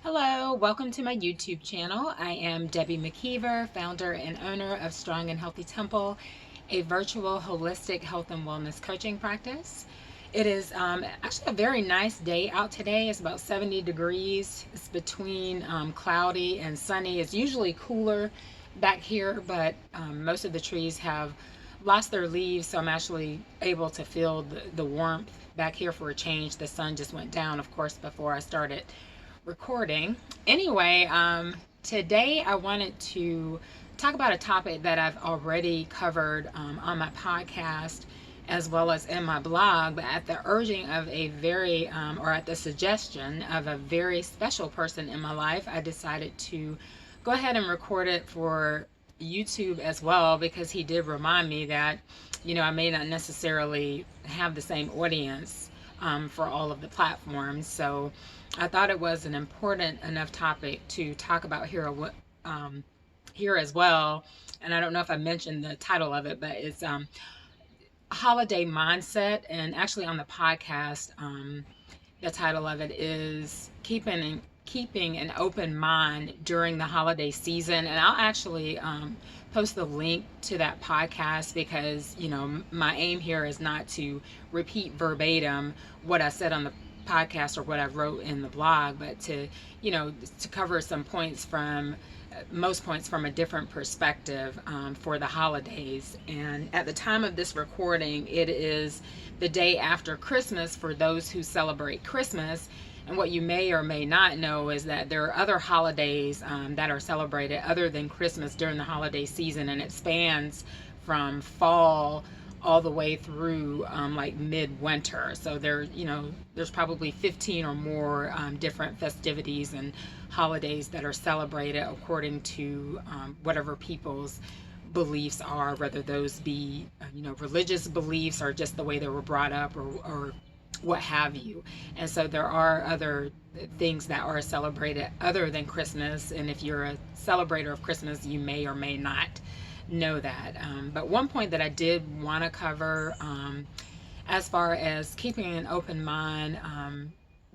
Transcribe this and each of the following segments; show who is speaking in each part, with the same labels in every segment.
Speaker 1: Hello, welcome to my YouTube channel. I am Debbie McKeever, founder and owner of Strong and Healthy Temple, a virtual holistic health and wellness coaching practice. It is actually a very nice day out today. It's about 70 degrees. It's between cloudy and sunny. It's usually cooler back here, but most of the trees have lost their leaves, so I'm actually able to feel the warmth back here for a change. The sun just went down, of course, before I started recording. Anyway, today I wanted to talk about a topic that I've already covered on my podcast as well as in my blog, but at the urging of or at the suggestion of a very special person in my life, I decided to go ahead and record it for YouTube as well, because he did remind me that, I may not necessarily have the same audience for all of the platforms. So I thought it was an important enough topic to talk about here as well. And I don't know if I mentioned the title of it, but it's holiday mindset. And actually on the podcast, the title of it is keeping an open mind during the holiday season. And I'll actually post the link to that podcast, because my aim here is not to repeat verbatim what I said on the podcast or what I wrote in the blog, but to cover some points from most points from a different perspective for the holidays. And at the time of this recording, it is the day after Christmas for those who celebrate Christmas. And what you may or may not know is that there are other holidays that are celebrated other than Christmas during the holiday season, and it spans from fall all the way through like midwinter. So there's probably 15 or more different festivities and holidays that are celebrated according to whatever people's beliefs are, whether those be religious beliefs or just the way they were brought up, or what have you. And so there are other things that are celebrated other than Christmas, and if you're a celebrator of Christmas, you may or may not know that. But one point that I did want to cover, as far as keeping an open mind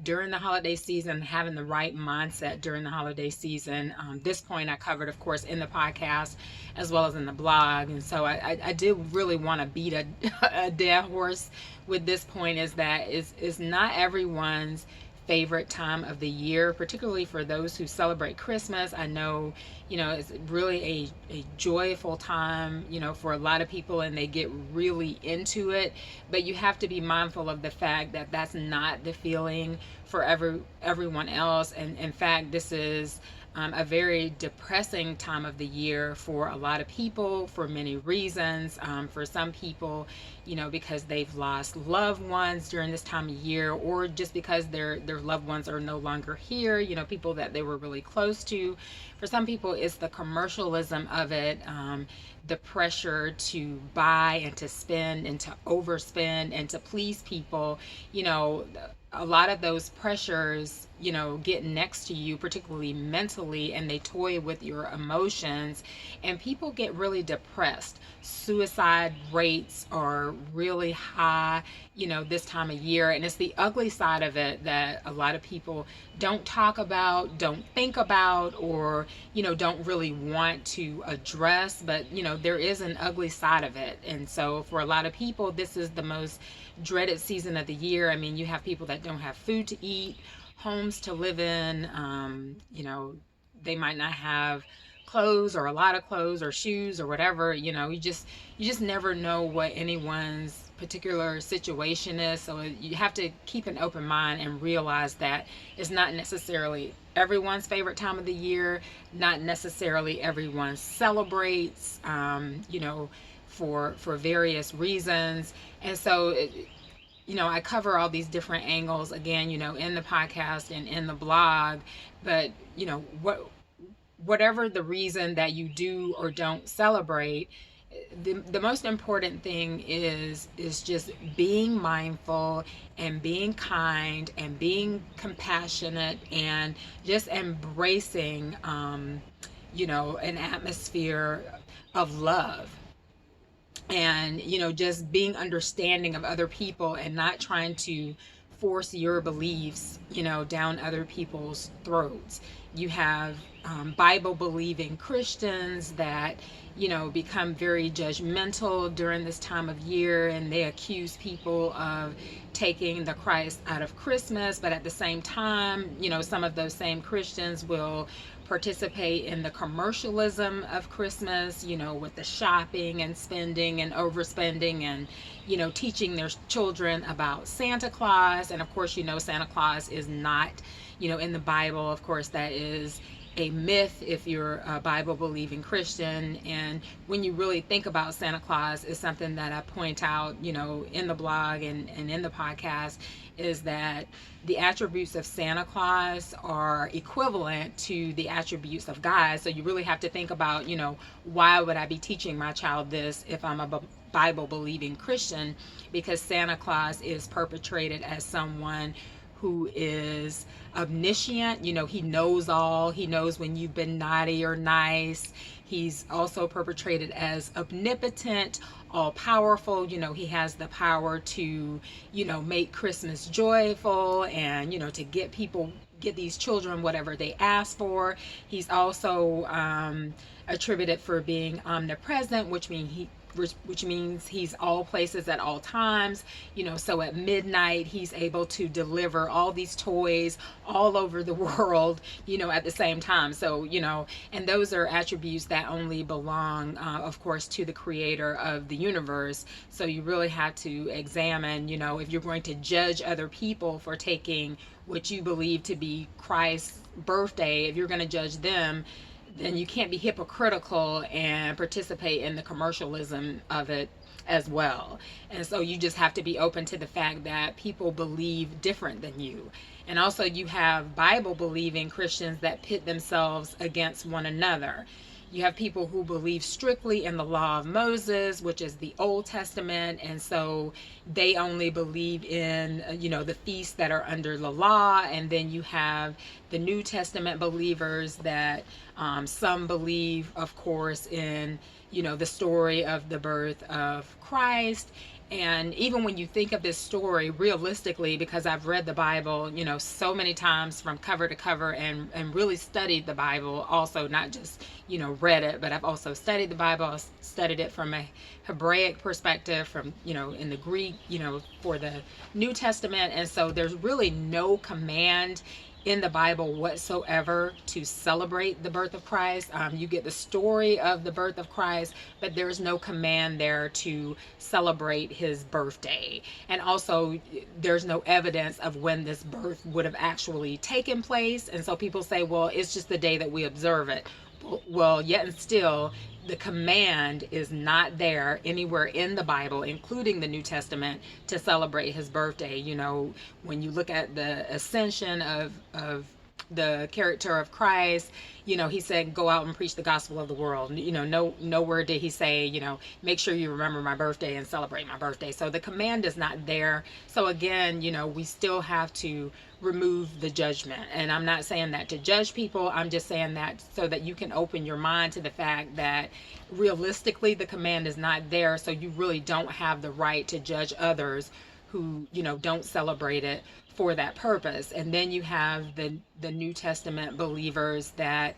Speaker 1: during the holiday season, having the right mindset during the holiday season. This point I covered, of course, in the podcast as well as in the blog. And so I did really want to beat a dead horse with this point, is that is not everyone's favorite time of the year, particularly for those who celebrate Christmas. I know, it's really a joyful time, for a lot of people, and they get really into it. But you have to be mindful of the fact that that's not the feeling for everyone else. And in fact, this is a very depressing time of the year for a lot of people, for many reasons. For some people, because they've lost loved ones during this time of year, or just because their loved ones are no longer here, people that they were really close to. For some people, it's the commercialism of it, the pressure to buy and to spend and to overspend and to please people. A lot of those pressures, get next to you, particularly mentally, and they toy with your emotions, and people get really depressed. Suicide rates are really high, this time of year, and it's the ugly side of it that a lot of people don't talk about, don't think about, or, don't really want to address. But, there is an ugly side of it. And so for a lot of people, this is the most dreaded season of the year. I mean, you have people that don't have food to eat, homes to live in, they might not have clothes, or a lot of clothes, or shoes, or whatever. You just never know what anyone's particular situation is. So you have to keep an open mind and realize that it's not necessarily everyone's favorite time of the year, not necessarily everyone celebrates, for various reasons. And so I cover all these different angles again, in the podcast and in the blog. But whatever the reason that you do or don't celebrate, the most important thing is just being mindful and being kind and being compassionate, and just embracing an atmosphere of love, and just being understanding of other people, and not trying to force your beliefs, down other people's throats. You have Bible believing Christians that, become very judgmental during this time of year, and they accuse people of taking the Christ out of Christmas. But at the same time, some of those same Christians will participate in the commercialism of Christmas, with the shopping and spending and overspending, and, teaching their children about Santa Claus. And of course, Santa Claus is not, in the Bible. Of course, that is a myth if you're a Bible believing Christian. And when you really think about Santa Claus, is something that I point out, in the blog and in the podcast, is that the attributes of Santa Claus are equivalent to the attributes of God. So you really have to think about, why would I be teaching my child this if I'm a Bible believing Christian? Because Santa Claus is perpetrated as someone who is omniscient. He knows all. He knows when you've been naughty or nice. He's also perpetrated as omnipotent, all powerful. He has the power to, make Christmas joyful, and, to get these children whatever they ask for. He's also attributed for being omnipresent, which means he's all places at all times. So at midnight he's able to deliver all these toys all over the world, at the same time. So, and those are attributes that only belong, of course, to the creator of the universe. So you really have to examine, if you're going to judge other people for taking what you believe to be Christ's birthday, if you're going to judge them, then you can't be hypocritical and participate in the commercialism of it as well. And so you just have to be open to the fact that people believe different than you. And also you have Bible believing Christians that pit themselves against one another. You have people who believe strictly in the law of Moses, which is the Old Testament, and so they only believe in, the feasts that are under the law. And then you have the New Testament believers that some believe, of course, in, the story of the birth of Christ. And even when you think of this story realistically, because I've read the Bible, so many times from cover to cover, and really studied the Bible also, not just, read it, but I've also studied the Bible. I studied it from a Hebraic perspective, from, in the Greek, for the New Testament. And so there's really no command in the Bible whatsoever to celebrate the birth of Christ. You get the story of the birth of Christ, but there's no command there to celebrate his birthday. And also there's no evidence of when this birth would have actually taken place. And so people say, well, it's just the day that we observe it. Well, yet and still, the command is not there anywhere in the Bible, including the New Testament, to celebrate his birthday. When you look at the ascension of the character of Christ, he said, go out and preach the gospel of the world. Nowhere did he say, make sure you remember my birthday and celebrate my birthday. So the command is not there. So again, we still have to remove the judgment. And I'm not saying that to judge people. I'm just saying that so that you can open your mind to the fact that realistically the command is not there. So you really don't have the right to judge others who, don't celebrate it for that purpose. And then you have the New Testament believers that,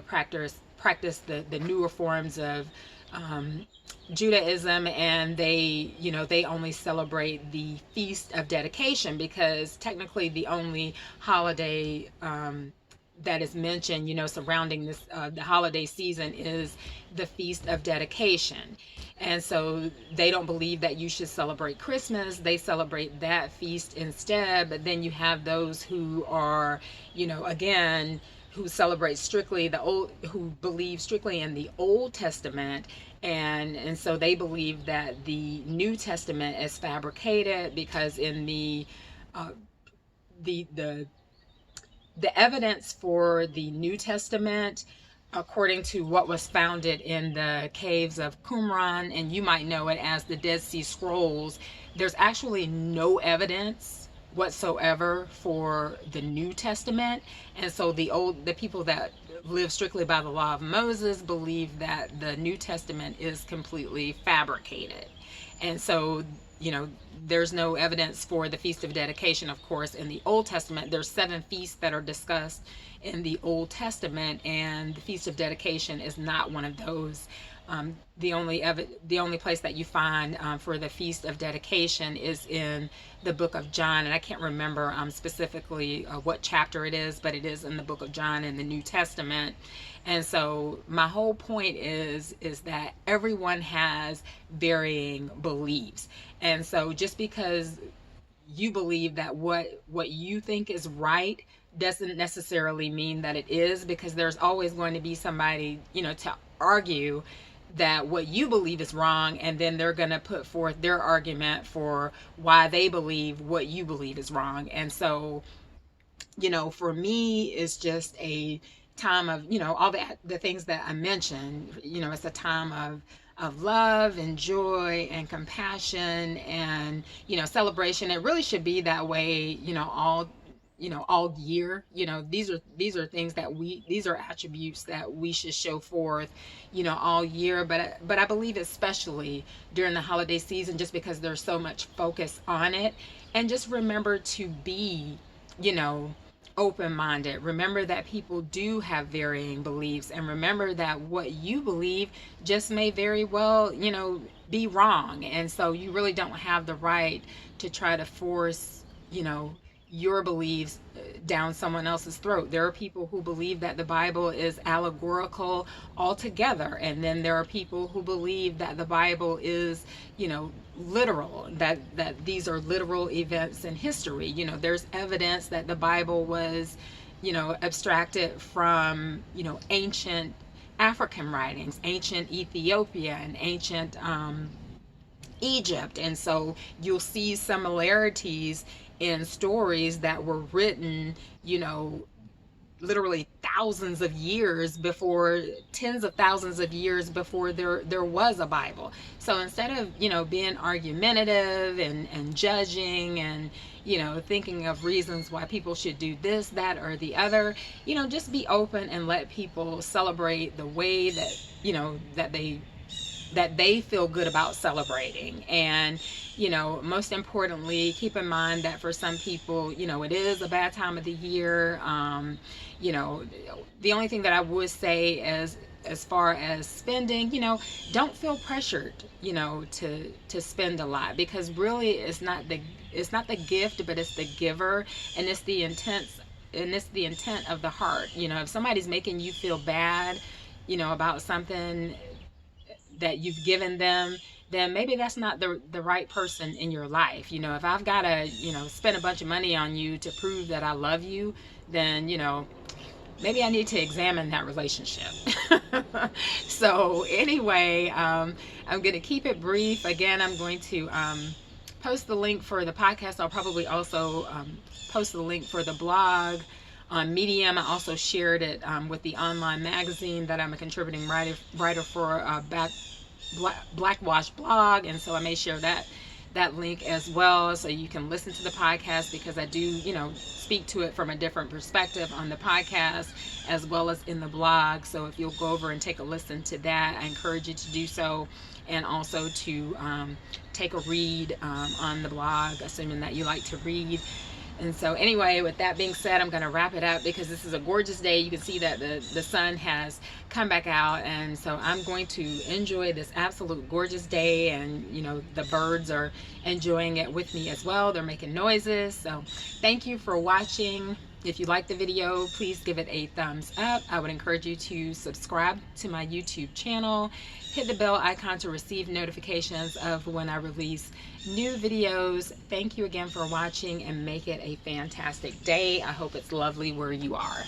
Speaker 1: practice the newer forms of Judaism, and they only celebrate the Feast of Dedication, because technically the only holiday that is mentioned, surrounding this the holiday season is the Feast of Dedication. And so they don't believe that you should celebrate Christmas. They celebrate that feast instead. But then you have those who are, again, who celebrate strictly who believe strictly in the Old Testament. And so they believe that the New Testament is fabricated, because in the evidence for the New Testament, according to what was founded in the caves of Qumran, and you might know it as the Dead Sea Scrolls, there's actually no evidence whatsoever for the New Testament. And so the people that live strictly by the law of Moses believe that the New Testament is completely fabricated. And so there's no evidence for the Feast of Dedication. Of course, in the Old Testament, there's 7 feasts that are discussed in the Old Testament, and the Feast of Dedication is not one of those. The only place that you find for the Feast of Dedication is in the book of John, and I can't remember specifically what chapter it is, but it is in the book of John in the New Testament. And so my whole point is that everyone has varying beliefs, and so just because you believe that what you think is right doesn't necessarily mean that it is, because there's always going to be somebody, to argue that what you believe is wrong, and then they're going to put forth their argument for why they believe what you believe is wrong. And so, for me, it's just a time of, all the things that I mentioned. It's a time of love and joy and compassion and, celebration. It really should be that way, all year. These are things that these are attributes that we should show forth, all year. But I believe especially during the holiday season, just because there's so much focus on it. And just remember to be, open-minded. Remember that people do have varying beliefs, and remember that what you believe just may very well, be wrong. And so you really don't have the right to try to force, your beliefs down someone else's throat. There are people who believe that the Bible is allegorical altogether, and then there are people who believe that the Bible is, literal, that these are literal events in history. There's evidence that the Bible was, abstracted from, ancient African writings, ancient Ethiopia, and ancient Egypt. And so you'll see similarities in stories that were written, literally thousands of years before, tens of thousands of years before there was a Bible. So instead of, being argumentative and judging and, thinking of reasons why people should do this, that, or the other, just be open and let people celebrate the way that, that they feel good about celebrating. And most importantly, keep in mind that for some people, it is a bad time of the year. The only thing that I would say as far as spending, don't feel pressured, to spend a lot, because really it's not the gift, but it's the giver, and it's the intent of the heart. If somebody's making you feel bad, about something that you've given them, then maybe that's not the right person in your life. If I've got to, spend a bunch of money on you to prove that I love you, then, maybe I need to examine that relationship. So anyway, I'm going to keep it brief. Again, I'm going to post the link for the podcast. I'll probably also post the link for the blog on Medium. I also shared it with the online magazine that I'm a contributing writer for, Blackwash blog, and so I may share that link as well, so you can listen to the podcast, because I do speak to it from a different perspective on the podcast as well as in the blog. So if you'll go over and take a listen to that, I encourage you to do so, and also to take a read on the blog, assuming that you like to read. And so anyway, with that being said, I'm going to wrap it up, because this is a gorgeous day. You can see that the sun has come back out, and so I'm going to enjoy this absolute gorgeous day. And the birds are enjoying it with me as well. They're making noises. So thank you for watching. If you like the video, please give it a thumbs up. I would encourage you to subscribe to my YouTube channel. Hit the bell icon to receive notifications of when I release new videos. Thank you again for watching, and make it a fantastic day. I hope it's lovely where you are.